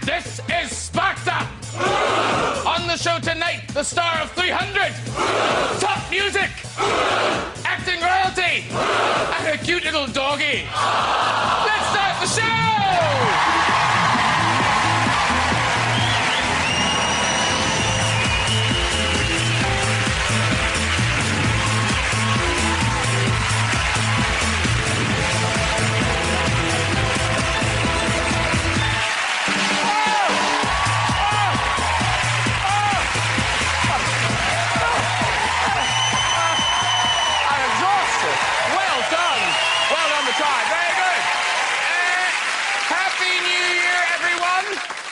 This is Sparta! On the show tonight, the star of 300, top music, acting royalty, and a cute little doggy. Let's start the show!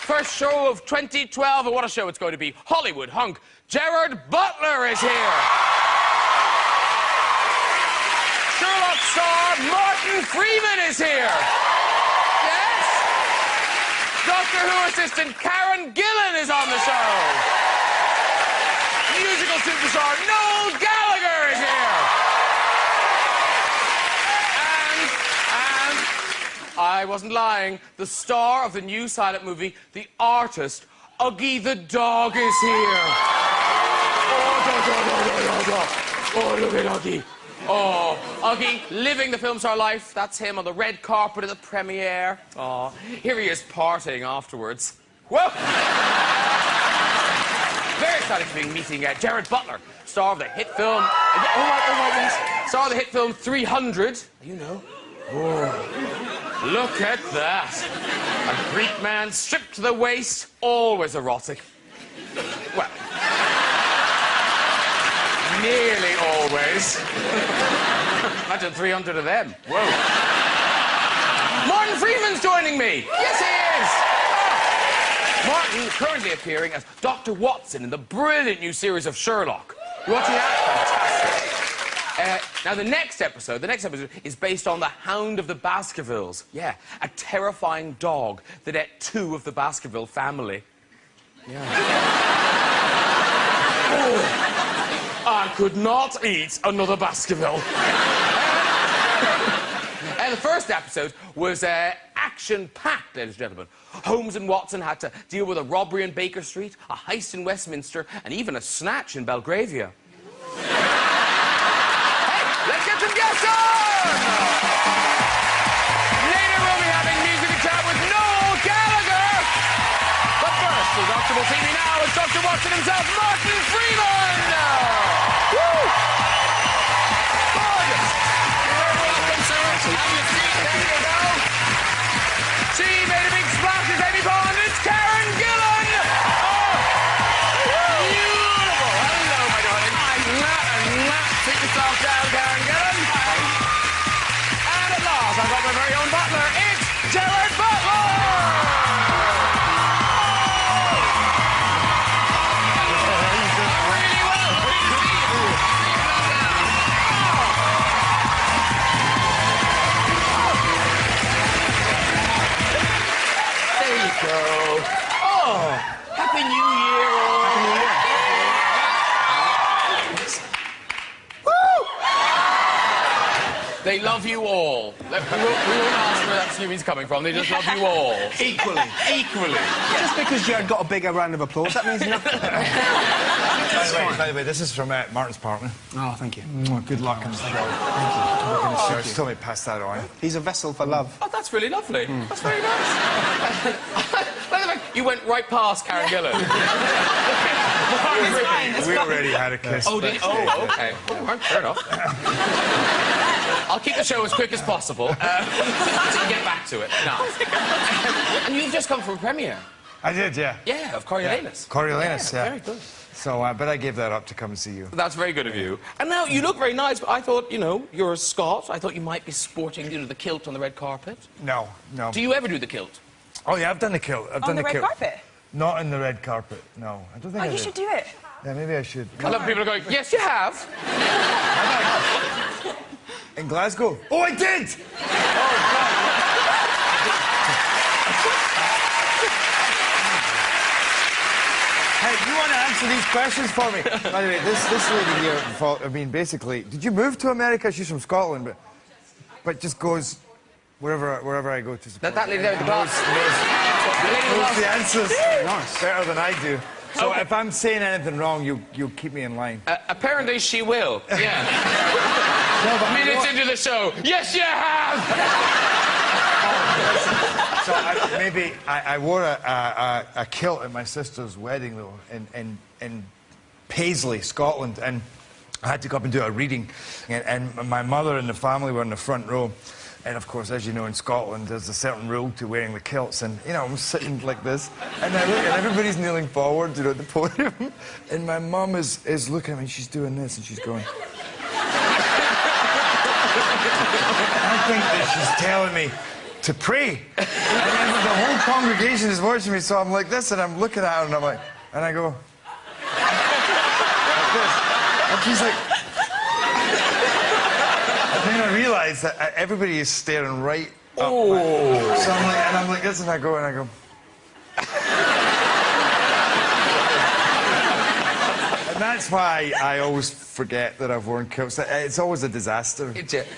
First show of 2012, and what a show it's going to be. Hollywood hunk Gerard Butler is here. Sherlock star Martin Freeman is here. Yes. Doctor Who assistant Karen Gillan is on the show. Musical superstar Noel Gallagher is here. I wasn't lying. The star of the new silent movie, The Artist, Uggy the dog, is here. Oh, look at Uggy. Oh, Uggy, living the film star life. That's him on the red carpet at the premiere. Oh, here he is partying afterwards. Whoa! Very excited to be meeting Gerard Butler, star of the hit film... yes. Star of the hit film 300. You know. Oh. Look at that. A Greek man stripped to the waist, always erotic. Well, nearly always. Imagine 300 of them. Whoa. Martin Freeman's joining me. Yes, he is. Martin currently appearing as Dr. Watson in the brilliant new series of Sherlock. You watching that? Fantastic. Now, the next episode is based on the Hound of the Baskervilles. Yeah, a terrifying dog that ate 2 of the Baskerville family. Yeah. Oh, I could not eat another Baskerville. The first episode was action-packed, ladies and gentlemen. Holmes and Watson had to deal with a robbery in Baker Street, a heist in Westminster, and even a snatch in Belgravia. Let's get some guests on! Later we'll be having music and chat with Noel Gallagher. But first, the doctor will see me now as Dr. Watson himself, Martin Freeman! Woo! Gorgeous! You're very welcome, sir. Have your seat. There you go. She made a big splash as Amy Bond. It's Karen Gillan! Oh! Beautiful! Hello, my darling. Sit yourself down, Karen Gillan. And at last, I've got my very own butler. It's Gerard Butler! Really well. There you go. Oh, Happy New Year. Happy New Year. They love you all. We won't ask where that snooty's coming from. They just love you all. Equally. Equally. Yeah. Just because Gerard got a bigger round of applause, that means nothing. By the way, this is from Martin's partner. Oh, thank you. Good luck on the show. Thank you. Just told me to pass that on. He's a vessel for love. Oh, that's really lovely. That's very nice. By the way, you went right past Karen Gillan. We already had a kiss. Oh, did you? Oh, OK. Oh, fair enough. I'll keep the show as quick as possible to get back to it. No. And you've just come from a premiere. I did, yeah. Yeah, of Coriolanus. Coriolanus, yeah. Very good. So, but I gave that up to come and see you. That's very good of you. And now, you look very nice, but I thought, you know, you're a Scot. I thought you might be sporting, you know, the kilt on the red carpet. No. Do you ever do the kilt? Oh, yeah, I've done the kilt. I've done the the red carpet? Not on the red carpet, no. I don't think I you should do it. Yeah, maybe I should. A lot of people are going, yes, you have. In Glasgow? Oh, I did! Hey, you want to answer these questions for me? By the way, this lady here, I mean, basically, did you move to America? She's from Scotland, but just goes wherever I go to support. That lady there with the glass. The lady knows the answers Nice. better than I do. So Okay. if I'm saying anything wrong, you'll keep me in line. Apparently she will. Yeah. Minutes into the show. Yes, you have! So I wore a kilt at my sister's wedding, though, in Paisley, Scotland, and I had to go up and do a reading, and my mother and the family were in the front row. And of course, as you know, in Scotland, there's a certain rule to wearing the kilts. And, you know, I'm sitting like this, and I look, and everybody's kneeling forward, you know, at the podium. And my mum is looking at me, and she's doing this, and she's going... I think that she's telling me to pray. And then the whole congregation is watching me, so I'm like this, and I'm looking at her, and I'm like... And I go... like this. And she's like... And then I realise that everybody is staring right up. So I'm like this, and I go. And that's why I always forget that I've worn kilts. It's always a disaster. Because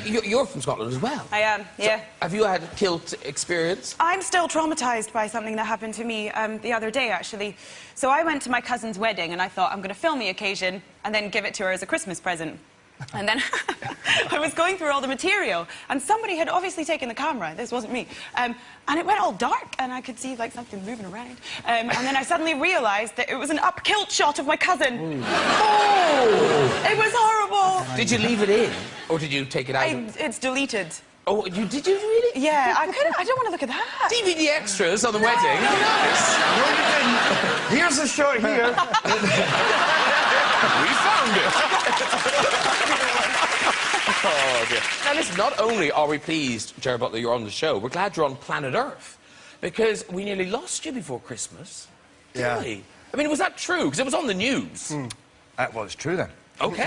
you're from Scotland as well. I am, yeah. So, have you had kilt experience? I'm still traumatised by something that happened to me the other day, actually. So I went to my cousin's wedding, and I thought, I'm going to film the occasion and then give it to her as a Christmas present. And then I was going through all the material, and somebody had obviously taken the camera. This wasn't me. And it went all dark, and I could see, like, something moving around. And then I suddenly realised that it was an up-kilt shot of my cousin. Oh! It was horrible. Did you leave it in, or did you take it out? It's deleted. Oh, did you really? Yeah, I don't want to look at that. DVD extras on the wedding. Nice. Here's a shot here. We found it. Oh, dear. Now, listen, not only are we pleased, Jerry Butler, you're on the show, we're glad you're on planet Earth, because we nearly lost you before Christmas. Didn't we? I mean, was that true? Because it was on the news. Well, it's true, then. OK.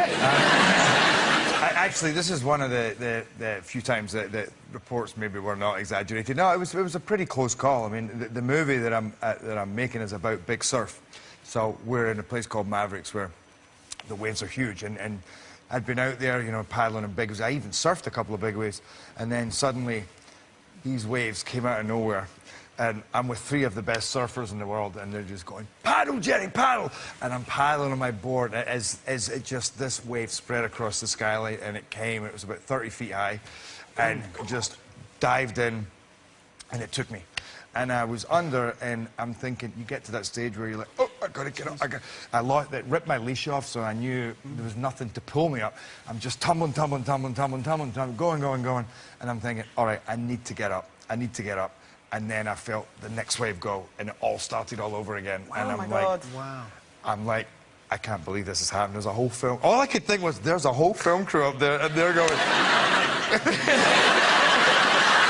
Actually, this is one of the few times that reports maybe were not exaggerated. No, it was a pretty close call. I mean, the movie that I'm making is about big surf. So we're in a place called Mavericks where the waves are huge, and I'd been out there, you know, paddling in big waves. I even surfed a couple of big waves, and then suddenly these waves came out of nowhere, and I'm with three of the best surfers in the world, and they're just going, "Paddle, Jerry, paddle!" And I'm paddling on my board as it just, this wave spread across the skylight, and it came. It was about 30 feet high, and just dived in, and it took me. And I was under, and I'm thinking, you get to that stage where you're like, oh, I gotta get up. It ripped my leash off, so I knew there was nothing to pull me up. I'm just tumbling, going. And I'm thinking, all right, I need to get up. And then I felt the next wave go, and it all started all over again. And I'm like, wow. I'm like, I can't believe this has happened. There's a whole film. All I could think was, there's a whole film crew up there, and they're going.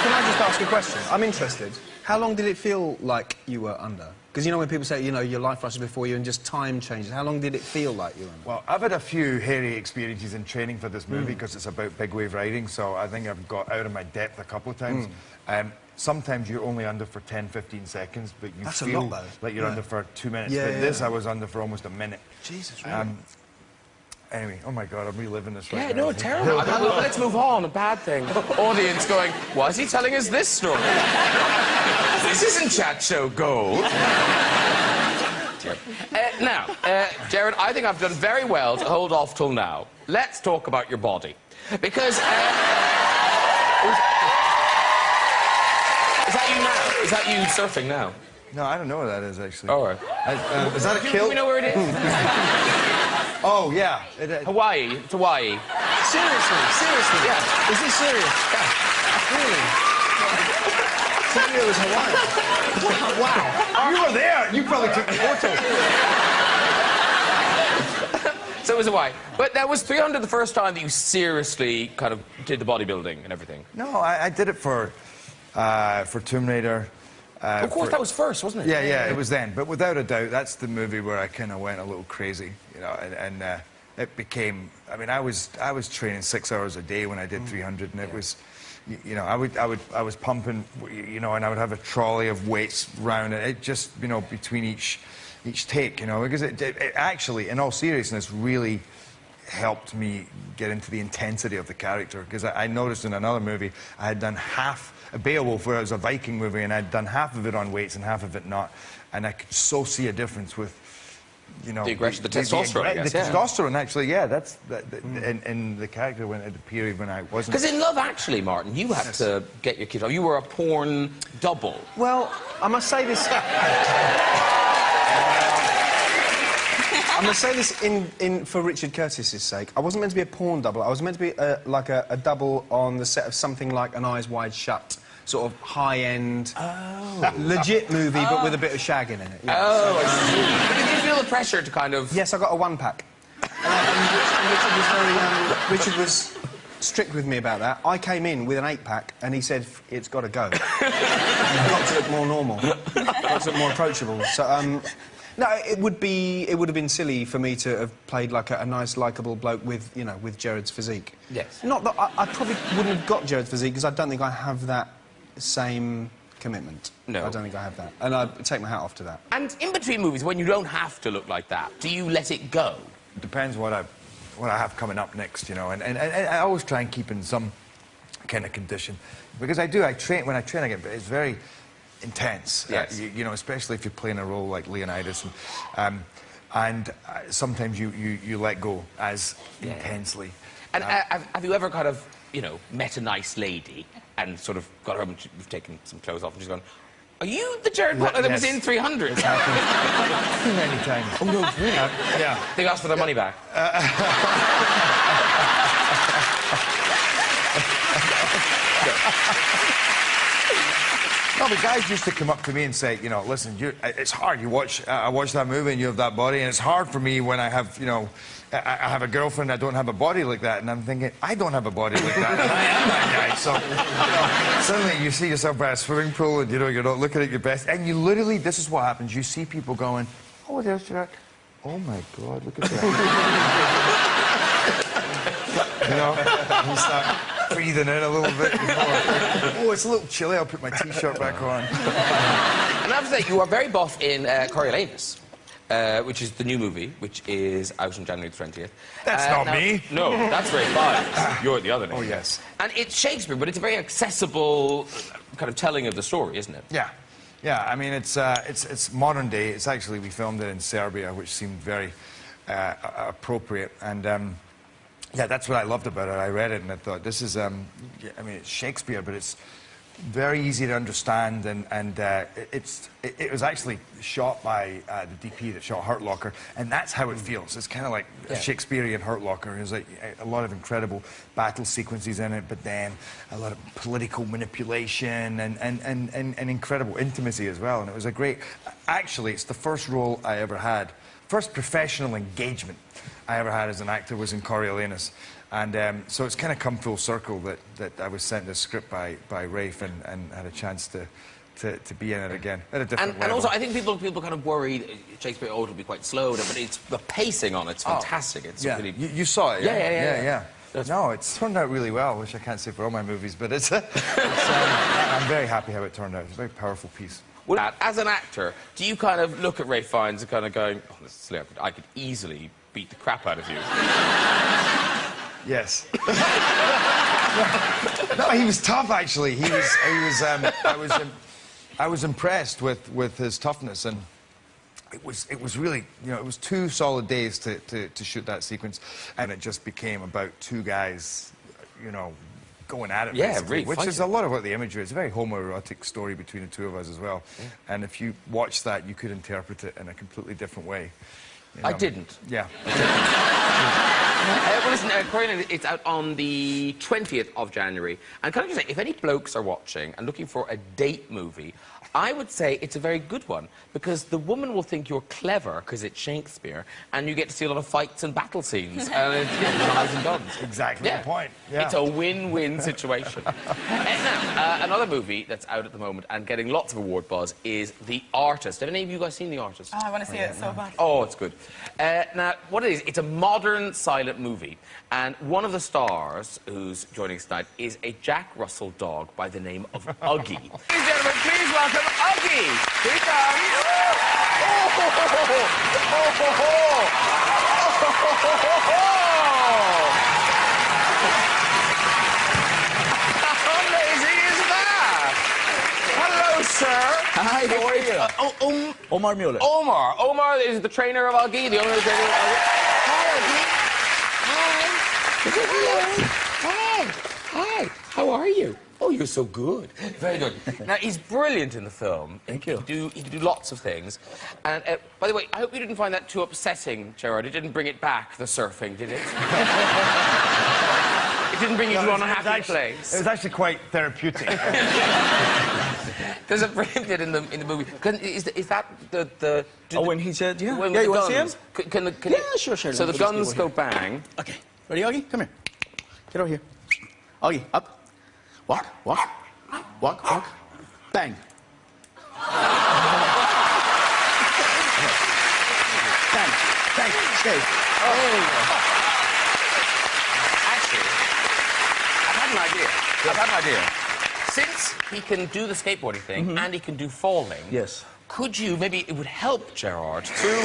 Can I just ask a question? I'm interested. How long did it feel like you were under? Because, you know, when people say, you know, your life rushes before you and just time changes, how long did it feel like you were under? Well, I've had a few hairy experiences in training for this movie because it's about big wave riding, so I think I've got out of my depth a couple of times. Sometimes you're only under for 10, 15 seconds, but you feel like you're under for 2 minutes. But this, I was under for almost a minute. Jesus, really? Anyway, oh my God, I'm reliving this right now. Yeah, no, terrible. Let's move on. A bad thing. Audience going, why is he telling us this story? This isn't chat show gold. Now, Jared, I think I've done very well to hold off till now. Let's talk about your body. Because... is that you now? Is that you surfing now? No, I don't know where that is, actually. All right. Is that a kilt? Do we know where it is? Oh, yeah. Hawaii. It's Hawaii. Seriously? Yeah. Is this serious? Yeah. Really? Tell me it was Hawaii. Wow. You were there. You probably took the photo. So it was Hawaii. But that was 300 the first time that you seriously kind of did the bodybuilding and everything. No, I did it for Tomb Raider. Of course, that was first, wasn't it? Yeah, it was then. But without a doubt, that's the movie where I kind of went a little crazy, you know, and it became... I mean, I was training 6 hours a day when I did 300, and it was... You know, I was pumping, you know, and I would have a trolley of weights round, and it just, you know, between each take, you know, because it actually, in all seriousness, really helped me get into the intensity of the character, because I noticed in another movie I had done half a Beowulf, where it was a Viking movie, and I'd done half of it on weights and half of it not, and I could so see a difference with, you know, the aggression, the testosterone, I guess, the yeah. testosterone, actually, yeah, that's and the character went at the period when I wasn't. Because in Love Actually, Martin, you had to get your kids off. You were a porn double. Well, I must say this. I'm going to say this for Richard Curtis's sake. I wasn't meant to be a porn double. I was meant to be like a double on the set of something like An Eyes Wide Shut, sort of high-end, legit movie, but with a bit of shagging in it. Yeah. Oh, I see. But did you feel the pressure to kind of... Yes, I got a one-pack. Richard was strict with me about that. I came in with an 8-pack, and he said, it's got to go. You've got to look more normal. Got to look more approachable. So, no, it would have been silly for me to have played like a nice, likeable bloke with, you know, with Jared's physique. Yes. Not that I probably wouldn't have got Jared's physique, because I don't think I have that same commitment. No. I don't think I have that. And I take my hat off to that. And in between movies, when you don't have to look like that, do you let it go? It depends what I have coming up next, you know, and I always try and keep in some kind of condition, because I train, when I train, it's very intense. Yes. You know, especially if you're playing a role like Leonidas, and sometimes you let go as intensely. And have you ever kind of, you know, met a nice lady and sort of got home and you've taken some clothes off and she's gone, are you the Jared Butler that was in 300? It's happened many times. Oh, no, really? Yeah. They asked for their money back. No, but guys used to come up to me and say, you know, listen, it's hard. I watch that movie and you have that body, and it's hard for me when I have, you know, I have a girlfriend, I don't have a body like that, and I'm thinking, I don't have a body like that, and I am that guy. So, you know, suddenly you see yourself by a swimming pool, and you know you're not looking at your best, and you literally, this is what happens. You see people going, oh, there's Jared. Oh my God, look at that. You know, you start breathing in a little bit before. Oh, it's a little chilly. I'll put my T-shirt back on. And I have to say, you are very buff in Coriolanus, which is the new movie, which is out on January the 20th. That's not me. No, that's Ray Fiennes. You're the other name. Oh, yes. And it's Shakespeare, but it's a very accessible kind of telling of the story, isn't it? Yeah. Yeah, I mean, it's modern day. It's actually, we filmed it in Serbia, which seemed very appropriate. And yeah, that's what I loved about it. I read it and I thought, this is, I mean, it's Shakespeare, but it's very easy to understand, and it was actually shot by the DP that shot Hurt Locker, and that's how it feels. It's kind of like a Shakespearean Hurt Locker. There's like a lot of incredible battle sequences in it, but then a lot of political manipulation and incredible intimacy as well. And it was a great... Actually, it's the first role I ever had, first professional engagement I ever had as an actor was in Coriolanus. And so it's kind of come full circle that I was sent this script by Rafe and had a chance to be in it again at a different level. And also, I think people kind of worried Shakespeare it'll be quite slow, but it's the pacing on it's fantastic. It's yeah. really... You saw it, yeah. No, it's turned out really well, which I can't say for all my movies, but I'm very happy how it turned out. It's a very powerful piece. Well, as an actor, do you kind of look at Ray Fiennes and kind of going, oh, this is silly, I could easily beat the crap out of you? Yes. No, he was tough, actually. I was impressed with his toughness, and it was really, you know, it was 2 solid days to shoot that sequence, and it just became about 2 guys, you know, going at it, really which is a lot of what the imagery is. It's a very homoerotic story between the 2 of us as well. Yeah. And if you watch that, you could interpret it in a completely different way. You know? I didn't. Yeah. Well, listen, Coriolanus, it's out on the 20th of January. And can I just say, if any blokes are watching and looking for a date movie, I would say it's a very good one, because the woman will think you're clever because it's Shakespeare, and you get to see a lot of fights and battle scenes, and it's knives and guns. Exactly the point. Yeah. It's a win-win situation. Now, another movie that's out at the moment and getting lots of award buzz is The Artist. Have any of you guys seen The Artist? Oh, I want to see it so bad. Oh, it's good. Now, what it is, it's a modern silent movie, and one of the stars who's joining us tonight is a Jack Russell dog by the name of Uggy. Ladies and gentlemen, please welcome Uggy. Here he comes. Oh, ho, ho, ho, ho. Oh, ho, ho, ho, ho, ho, ho. Hi, how are you? Omar Mueller. Omar. Omar is the trainer of Augie, the owner of the trainer of Augie. Hi, Augie. Hi. Hi. How are you? Oh, you're so good. Very good. Now, he's brilliant in the film. Thank you. He can do lots of things. And, by the way, I hope you didn't find that too upsetting, Gerard. It didn't bring it back, the surfing, did it? It didn't bring you to an unhappy place. It was actually quite therapeutic. There's a brilliant bit in the movie. Is that the when he said, yeah. when Yeah, the you want to see him? guns- Can Yeah, sure. So the guns go bang. Okay. Ready, Augie? Come here. Get over here. Augie, up. Walk. Bang. Bang. Stay. Actually, I've had an idea. Since he can do the skateboarding thing and he can do falling, Yes. could you, maybe it would help Gerard through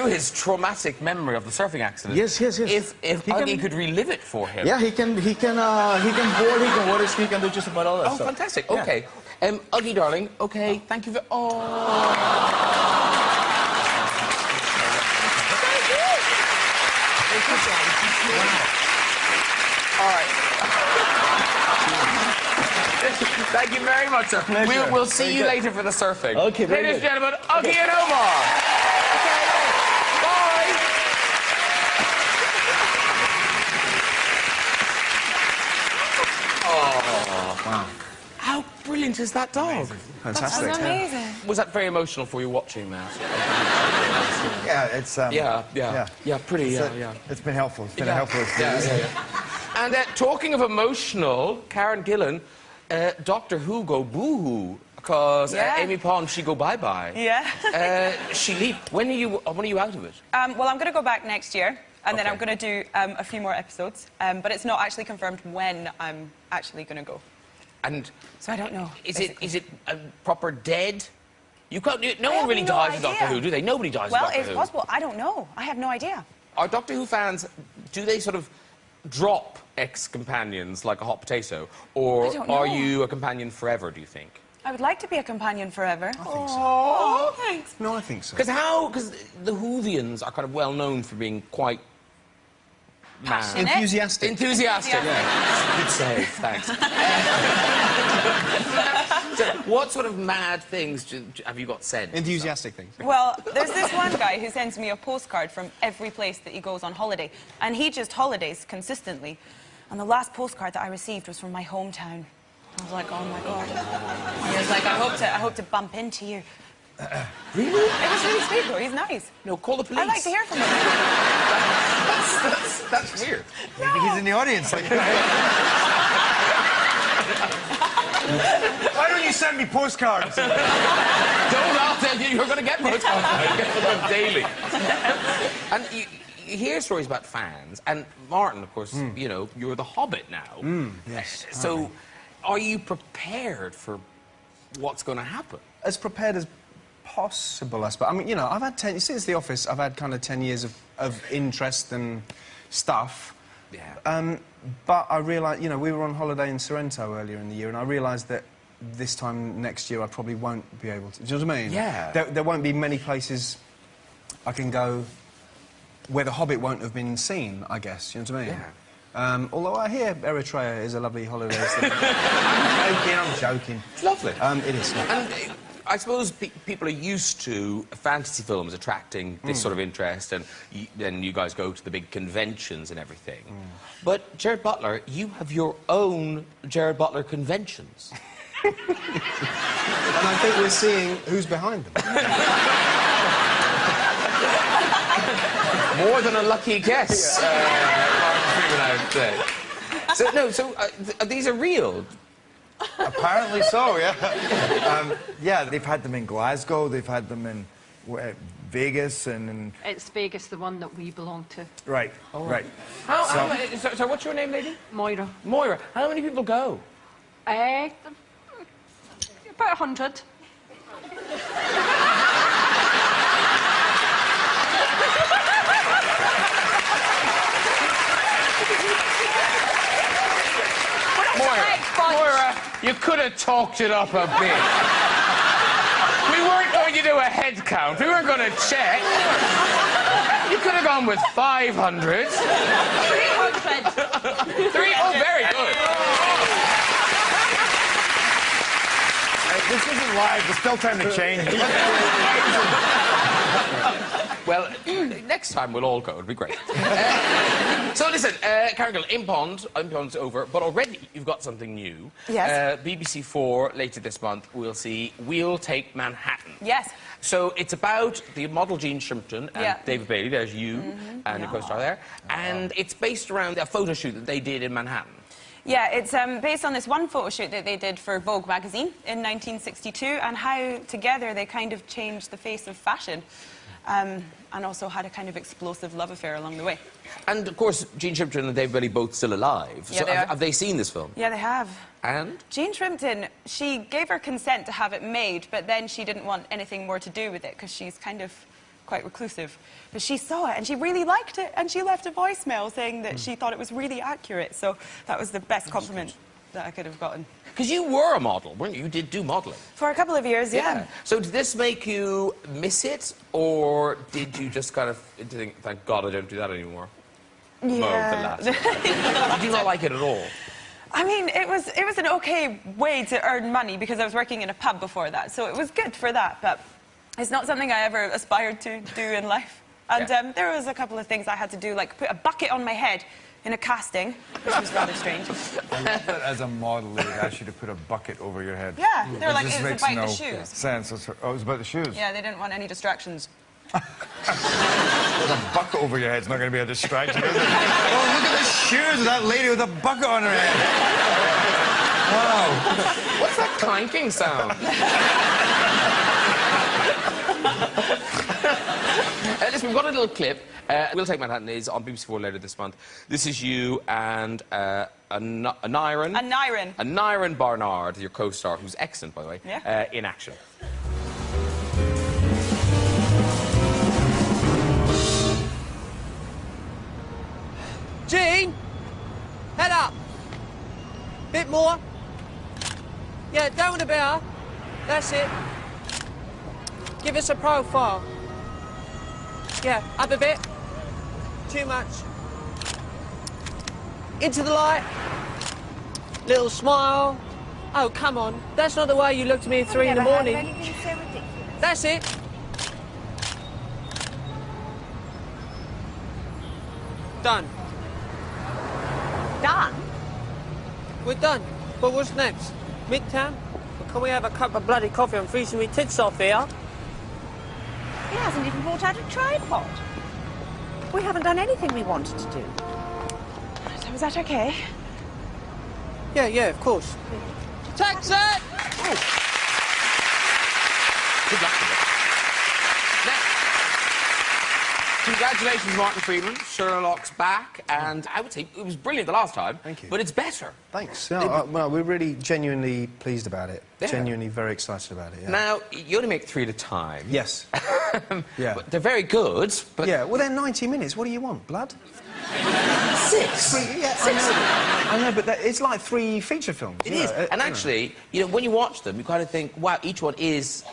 his traumatic memory of the surfing accident. Yes. If Augie can- could relive it for him. Yeah, he can board, he can water ski, he can do just about all that Oh, stuff. fantastic. Yeah. Okay. Augie, darling. Okay. Thank you for. Oh. All right. Thank you very much, sir. Pleasure. We'll see Very you good. later for the surfing. Okay, very Ladies and good. gentlemen, Augie and Omar. Okay, bye. How brilliant is that dog? Fantastic. That's amazing. Was that very emotional for you watching that? Yeah, it's... Yeah, pretty, yeah. It's been helpful. It's been a helpful experience. Yeah. And talking of emotional, Karen Gillan, Dr. Who go boo-hoo, because Yeah. Amy Pond, she go bye-bye. Yeah. She leave. When are you out of it? Well, I'm going to go back next year, and then Okay. I'm going to do a few more episodes. But it's not actually confirmed when I'm actually going to go. And So I don't know. is it a proper dead? You can't. No I one have really no dies in Doctor idea. Who, do they? Nobody dies in Well, Doctor it's Who. possible. I don't know. I have no idea. Are Doctor Who fans? Do they sort of drop ex-companions like a hot potato, or I don't know. are you a companion forever? Do you think? I would like to be a companion forever. I think so. Oh, thanks. No, I think so. Because the Whovians are kind of well known for being quite mad. Passionate. Enthusiastic. Enthusiastic. Yeah. Good save, thanks. So, what sort of mad things have you got sent? Enthusiastic things. Well, there's this one guy who sends me a postcard from every place that he goes on holiday. And he just holidays consistently. And the last postcard that I received was from my hometown. I was like, oh my God. He was like, I hope to bump into you. Really? It was really sweet, though. He's nice. No, call the police. I like to hear from him. That's weird. Maybe he's in the audience. Like... Why don't you send me postcards? I'll tell you, you're going to get postcards now. You get them daily. And you hear stories about fans, and Martin, of course, you know, you're the Hobbit now. Yes. So, are you prepared for what's going to happen? As prepared as possible, I suppose. I mean, you know, I've had since The Office, I've had kind of 10 years of interest and stuff. Yeah. But I realised, you know, we were on holiday in Sorrento earlier in the year, and I realised that this time next year I probably won't be able to. Do you know what I mean? Yeah. There won't be many places I can go where The Hobbit won't have been seen, I guess. You know what I mean? Yeah. Although I hear Eritrea is a lovely holiday. I'm joking. It's lovely. It is. And I suppose people are used to fantasy films attracting this sort of interest, and then you guys go to the big conventions and everything. But Jared Butler, you have your own Jared Butler conventions. And I think we're seeing who's behind them. More than a lucky guess. These are real. Apparently so, yeah. Yeah, they've had them in Glasgow, they've had them in Vegas, and in... It's Vegas, the one that we belong to. Right, right. So what's your name, lady? Moira. Moira. How many people go? About 100. Moira. You could have talked it up a bit. We weren't going to do a head count. We weren't going to check. You could have gone with 500. 300. Oh, very good. This isn't live. There's still time to change. Well, next time we'll all go. It'll be great. So listen, Carol, Impond's over, but already you've got something new. Yes. BBC4 later this month. We'll see We'll Take Manhattan. Yes. So it's about the model Jean Shrimpton and David Bailey. There's you and your co-star there, and it's based around a photo shoot that they did in Manhattan. Yeah, it's based on this one photo shoot that they did for Vogue magazine in 1962, and how together they kind of changed the face of fashion. And also had a kind of explosive love affair along the way. And, of course, Jean Shrimpton and David Bailey both still alive. Yeah, so they are. have they seen this film? Yeah, they have. And? Jean Shrimpton, she gave her consent to have it made, but then she didn't want anything more to do with it, because she's kind of quite reclusive. But she saw it, and she really liked it, and she left a voicemail saying that she thought it was really accurate. So that was the best compliment that I could have gotten. Because you were a model, weren't you? You did do modelling. For a couple of years, yeah. So did this make you miss it, or did you just kind of think, thank God I don't do that anymore? Yeah. Did you not like it at all? I mean, it was an okay way to earn money, because I was working in a pub before that, so it was good for that, but it's not something I ever aspired to do in life. And there was a couple of things I had to do, like put a bucket on my head in a casting, which was rather strange. As a model, they asked you to put a bucket over your head. Yeah, they were like, This it's makes about no the shoes. sense. Oh, it was about the shoes. Yeah, they didn't want any distractions. Well, a bucket over your head's not going to be a distraction, is it? Oh, look at the shoes of that lady with a bucket on her head. Wow. What's that clanking sound? Listen, we've got a little clip. We'll Take Manhattan is on BBC4 later this month. This is you and Nyron Barnard, your co-star, who's excellent, by the way, in action. Jean, head up. Bit more. Yeah, down with the bear. That's it. Give us a profile. Yeah, up a bit. Too much. Into the light. Little smile. Oh, come on. That's not the way you looked at me at 3 in the morning. That's it. Done. Done? We're done. But what's next? Midtown? Or can we have a cup of bloody coffee? I'm freezing my tits off here. He hasn't even brought out a tripod. We haven't done anything we wanted to do. So is that okay? Yeah, of course. Taxi! Oh. Good luck with it. Congratulations, Martin Freeman. Sherlock's back, and I would say it was brilliant the last time. Thank you. But it's better. Thanks. No, well, we're really genuinely pleased about it. Yeah. Genuinely very excited about it, yeah. Now, you only make 3 at a time. Yes. Yeah. But they're very good, but... Yeah, well, they're 90 minutes. What do you want, blood? 6? Yeah, 6. I know, but it's like 3 feature films. It is. And actually, you know, when you watch them, you kind of think, wow, each one is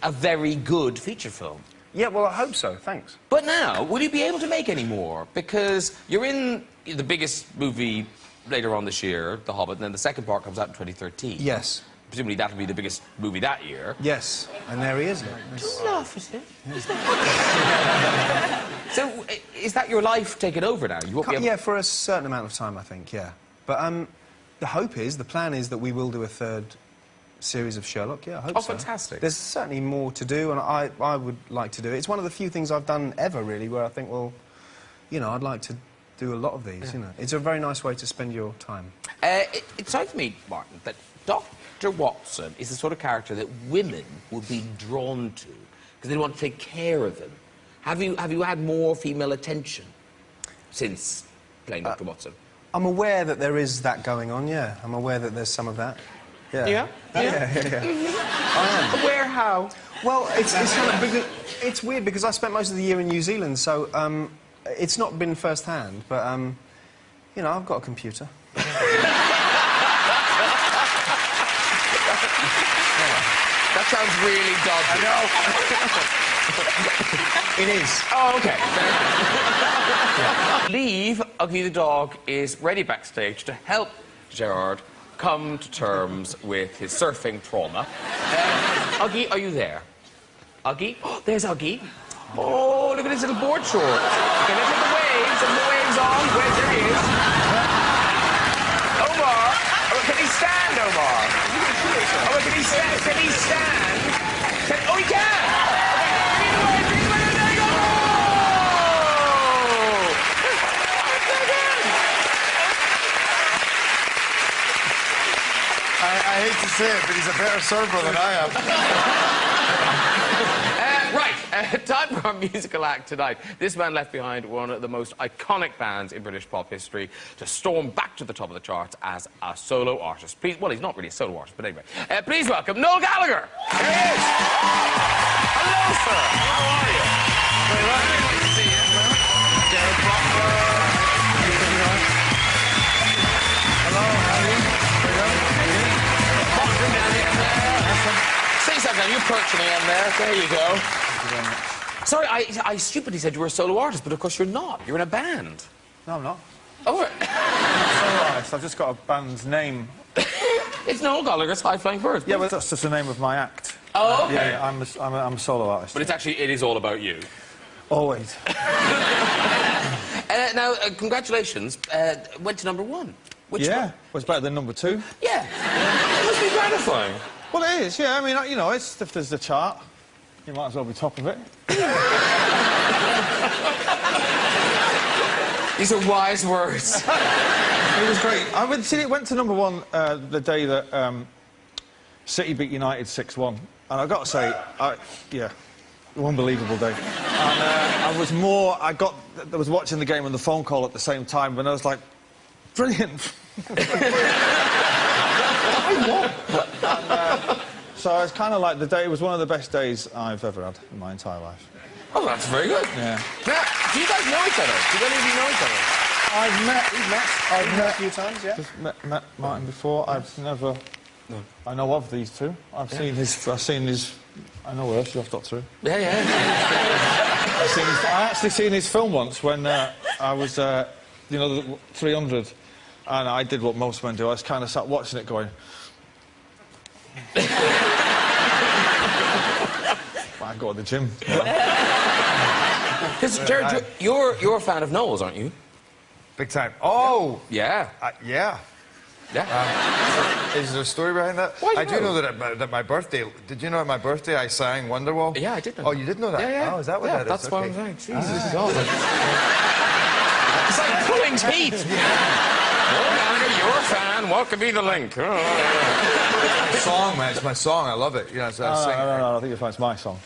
a very good feature film. Yeah, well, I hope so. Thanks. But now, will you be able to make any more? Because you're in the biggest movie later on this year, The Hobbit, and then the second part comes out in 2013. Yes. Presumably that'll be the biggest movie that year. Yes, and there he is. Don't laugh at it. So, is that your life taken over now? You won't be able... Yeah, for a certain amount of time, I think, yeah. But the hope is, the plan is that we will do a 3rd series of Sherlock, yeah, I hope so. Oh, fantastic. There's certainly more to do, and I would like to do it. It's one of the few things I've done ever, really, where I think, well, you know, I'd like to do a lot of these, you know. It's a very nice way to spend your time. It strikes me, Martin, that Dr. Watson is the sort of character that women would be drawn to, because they want to take care of them. Have you had more female attention since playing Dr. Watson? I'm aware that there is that going on, yeah. I'm aware that there's some of that. Yeah. Yeah? Yeah. I am. Where, how? Well, it's kind of because it's weird because I spent most of the year in New Zealand, so it's not been first-hand, but you know, I've got a computer. That sounds really dodgy. It is. Oh, OK. Leave Uggy the dog is ready backstage to help Gerard come to terms with his surfing trauma. Uggy, are you there? Uggy? Oh, there's Uggy. Oh, look at his little board shorts. OK, let's hit the waves. Have the waves on. Wait, there he is. Omar. Oh, can he stand, Omar? Oh, can he stand? Can he stand? Oh, he can! I hate to say it, but he's a better surfer than I am. Time for our musical act tonight. This man left behind one of the most iconic bands in British pop history to storm back to the top of the charts as a solo artist. Please, well, he's not really a solo artist, but anyway. Please welcome Noel Gallagher. Here he is. Hello, sir. How are you? Very well. Nice to see you. Derek Blocker. Hello, how are you? Very well. Martin down the end there. Say something. You're perching me in there. There you go. Sorry, I stupidly said you were a solo artist, but of course you're not. You're in a band. No, I'm not. Oh, I'm not solo artist. I've just got a band's name. It's Noel Gallagher's High Flying Birds. Yeah, well, that's just the name of my act. Oh, OK. Yeah, I'm a solo artist. But it's actually, it is all about you. Always. Now, congratulations. Went to #1. Which Yeah, one? was better than #2. Yeah. It must be gratifying. Well, it is, yeah. I mean, you know, if there's a chart, you might as well be top of it. These are wise words. It was great. I went to #1 the day that City beat United 6-1. And I've got to say, yeah, unbelievable day. And I was watching the game and the phone call at the same time, and I was like, brilliant. So it's kind of like the day. It was one of the best days I've ever had in my entire life. Oh, that's very good. Yeah. Now, do you guys know each other? Do any of you know each other? I've met a few times, yeah. Just met Martin before. I've never. No. I know of these two. I've seen his. I know where else you've got through. Yeah, yeah. I actually seen his film once when I was, you know, the 300, and I did what most men do. I just kind of sat watching it, going. I go to the gym. Because, Jared, you're a fan of Noel's, aren't you? Big time. Oh! Yeah. Yeah. Yeah. Is there a story behind that? Why, I do know that at my birthday... Did you know at my birthday I sang Wonderwall? Yeah, I did know. Oh, you did know that? Yeah, yeah. Oh, is that what that is? That's what Okay. I'm saying. Jesus God. It's like pulling teeth. You're a fan. What could be the link? Oh. It's my song, man. It's my song. I love it. You know, so I sing. No, I think it's my song.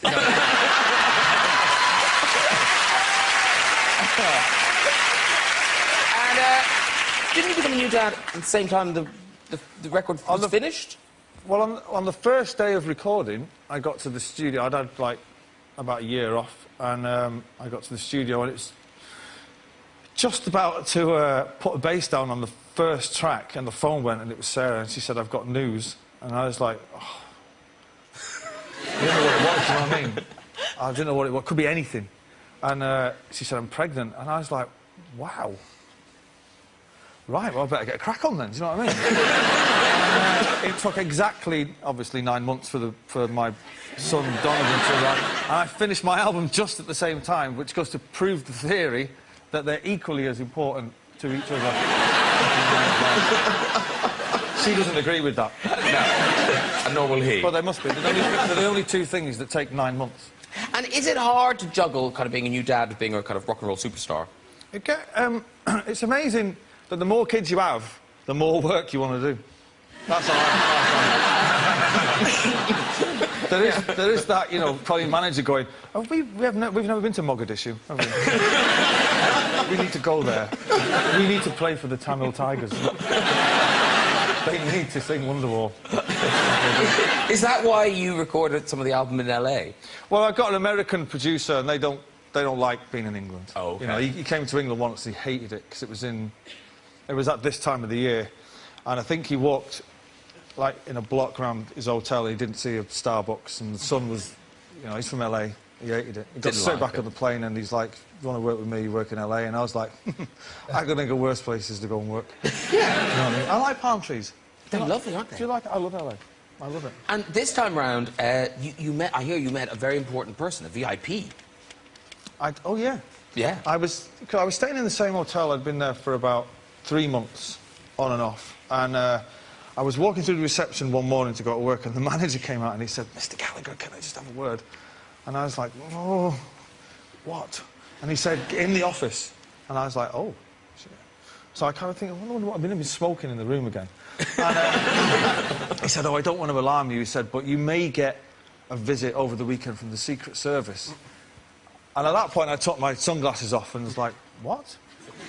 And didn't you become a new dad at the same time the record was finished? Well, on the first day of recording, I got to the studio. I'd had, like, about a year off, and I got to the studio, and it's just about to put a bass down on the first track, and the phone went, and it was Sarah, and she said, "I've got news." And I was like, oh. I didn't know what it was, you know what I mean? I didn't know what it was. It could be anything. And she said, "I'm pregnant." And I was like, wow. Right, well, I better get a crack on then, do you know what I mean? And, it took exactly, obviously, 9 months for my son, Donovan, to arrive. And I finished my album just at the same time, which goes to prove the theory that they're equally as important to each other. She doesn't agree with that. No. And nor will he. But they must be. They're the only two things that take 9 months. And is it hard to juggle kind of being a new dad with being a kind of rock and roll superstar? It's amazing that the more kids you have, the more work you want to do. That's how there is that, you know, probably manager going, "Oh, we've never been to Mogadishu, have we? We need to go there. We need to play for the Tamil Tigers. They need to sing Wonderwall." Is that why you recorded some of the album in LA? Well, I got an American producer, and they don't like being in England. Oh, okay. You know, he came to England once, he hated it because it was at this time of the year, and I think he walked like, in a block around his hotel. He didn't see a Starbucks, and the son was, you know, he's from LA. He hated it. He got straight back on the plane, and he's like, "You want to work with me? You work in LA." And I was like, "I can think of worse places to go and work." Yeah. You know what I mean? I like palm trees. They're lovely, aren't they? Do you like it? I love LA. I love it. And this time round, you met. I hear you met a very important person, a VIP. Oh yeah. Yeah. I was staying in the same hotel. I'd been there for about 3 months, on and off. And I was walking through the reception one morning to go to work, and the manager came out and he said, "Mr. Gallagher, can I just have a word?" And I was like, "Oh, what?" And he said, "In the office." And I was like, "Oh, shit." So I kind of think, I wonder what I've been smoking in the room again. And he said, "Oh, I don't want to alarm you," he said, "but you may get a visit over the weekend from the Secret Service." And at that point, I took my sunglasses off and was like, "What?"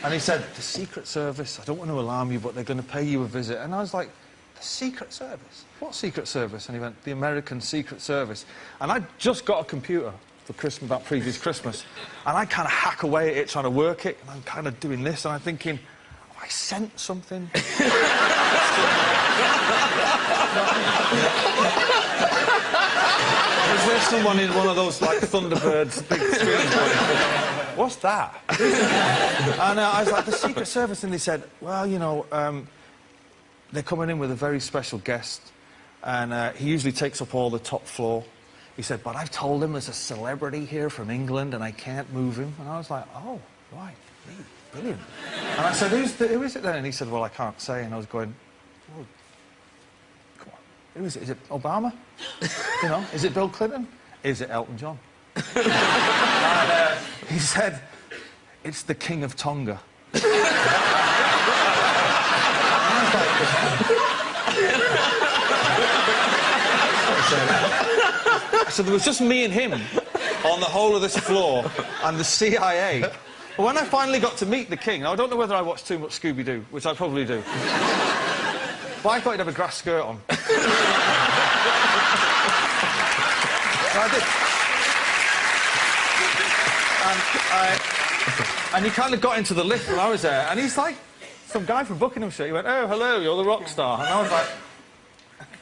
And he said, "The Secret Service, I don't want to alarm you, but they're going to pay you a visit." And I was like, "The Secret Service? What Secret Service?" And he went, "The American Secret Service." And I just got a computer for Christmas, that previous Christmas, and I kind of hack away at it, trying to work it, and I'm kind of doing this, and I'm thinking, have I sent something? Is there someone in one of those, like, Thunderbirds big screens? What's that? And I was like, "The Secret Service," and they said, "Well, you know, they're coming in with a very special guest, and he usually takes up all the top floor." He said, "But I've told him there's a celebrity here from England, and I can't move him." And I was like, "Oh, right, brilliant." And I said, who is it then? And he said, "Well, I can't say." And I was going, "Oh, come on, who is it? Is it Obama? You know, is it Bill Clinton? Is it Elton John?" And he said, "It's the King of Tonga." So there was just me and him on the whole of this floor and the CIA. But when I finally got to meet the king, now I don't know whether I watched too much Scooby-Doo, which I probably do, but I thought he'd have a grass skirt on. I did. And he kind of got into the lift when I was there, and he's like, some guy from Buckinghamshire. He went, "Oh, hello, you're the rock star." And I was like,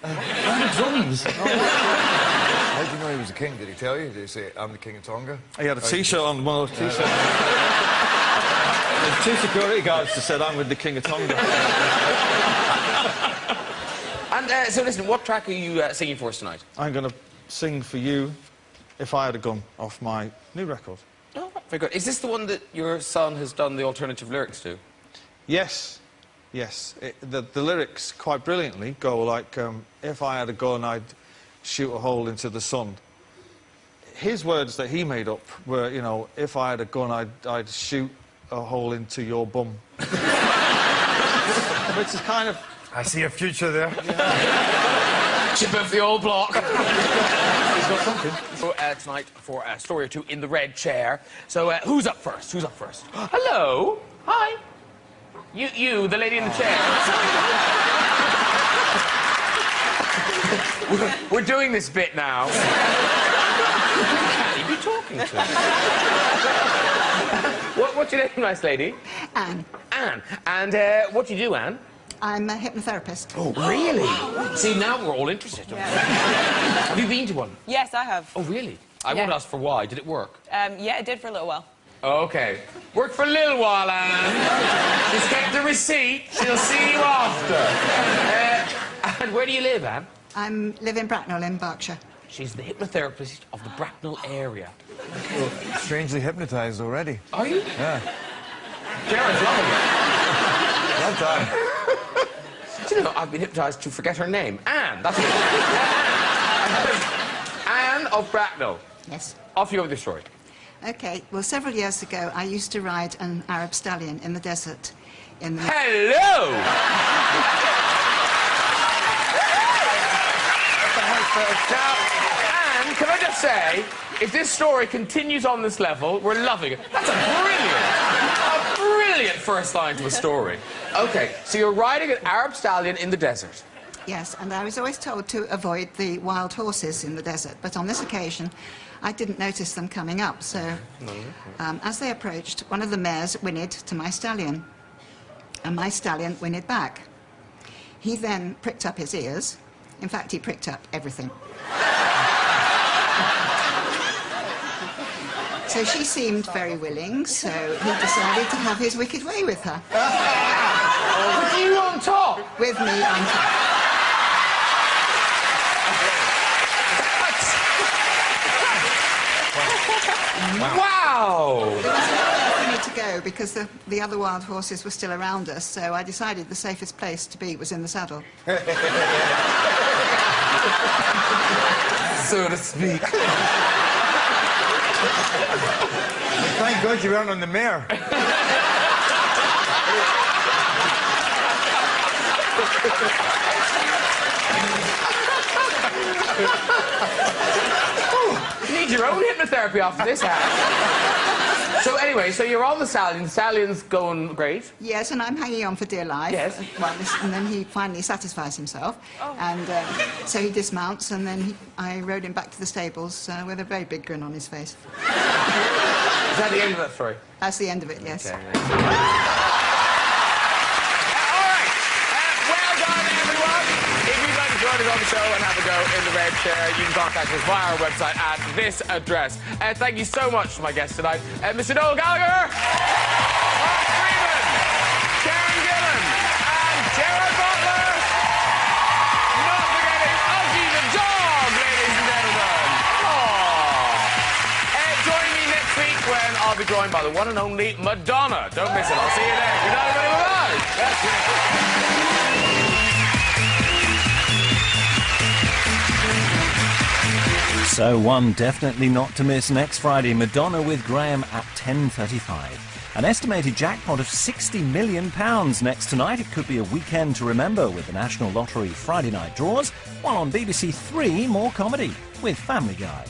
"Where are the drums?" How did you know he was the king? Did he tell you? Did he say, "I'm the King of Tonga"? He had a T-shirt on, one of those T-shirts. There's 2 security guards that said, "I'm with the King of Tonga." And so listen, what track are you singing for us tonight? I'm going to sing for you "If I Had a Gun" off my new record. Oh, very good. Is this the one that your son has done the alternative lyrics to? Yes, yes. The lyrics, quite brilliantly, go like, "If I had a gun, I'd shoot a hole into the sun." His words that he made up were, you know, "If I had a gun, I'd shoot a hole into your bum." Which is kind of... I see a future there. Yeah. Chip off the old block. He's got something. So, tonight for a story or two in the red chair. So, who's up first? Who's up first? Hello. Hi. You, the lady in the chair. We're doing this bit now. Who can you be talking to? What's your name, nice lady? Anne. Anne. And what do you do, Anne? I'm a hypnotherapist. Oh, really? See, now we're all interested. Yeah. Have you been to one? Yes, I have. Oh, really? I won't ask for why. Did it work? Yeah, it did for a little while. Okay. Worked for a little while, Anne. She's kept the receipt. She'll see you after. And where do you live, Anne? I live in Bracknell in Berkshire. She's the hypnotherapist of the Bracknell area. Well, strangely hypnotised already. Are you? Yeah. Jared's loving it. Well done. Do you know, I've been hypnotised to forget her name. Anne, that's it. Anne of Bracknell. Yes. Off you go with your story. OK, well, several years ago, I used to ride an Arab stallion in the desert in the... Hello! Now, Anne, can I just say, if this story continues on this level, we're loving it. That's a brilliant first line to a story. OK, so you're riding an Arab stallion in the desert. Yes, and I was always told to avoid the wild horses in the desert, but on this occasion, I didn't notice them coming up, so as they approached, one of the mares whinnied to my stallion, and my stallion whinnied back. He then pricked up his ears. In fact, he pricked up everything. So she seemed very willing, so he decided to have his wicked way with her. With you on top? With me on top. Wow! There was nowhere for me to go because the other wild horses were still around us, so I decided the safest place to be was in the saddle. So to speak. Thank God you weren't on the mare. You need your own hypnotherapy after this, Hal. So anyway, so you're on the stallion. The stallion's going great. Yes, and I'm hanging on for dear life. Yes. Well, and then he finally satisfies himself. Oh. And so he dismounts, and then I rode him back to the stables with a very big grin on his face. Is that the end of that story? That's the end of it, yes. Okay. All right. Well done, everyone. If you'd like to join us on the show and have a go in the red chair, you can contact us via our website at this address. Thank you so much to my guests tonight. Mr. Noel Gallagher, Mark Freeman, Karen Gillan, and Gerard Butler. Not forgetting Uggy the dog, ladies and gentlemen. Join me next week when I'll be joined by the one and only Madonna. Don't miss it. I'll see you then. Good night, everybody. Bye-bye. So one definitely not to miss next Friday, Madonna with Graham at 10:35. An estimated jackpot of £60 million next tonight. It could be a weekend to remember with the National Lottery Friday night draws, while on BBC 3 more comedy with Family Guy.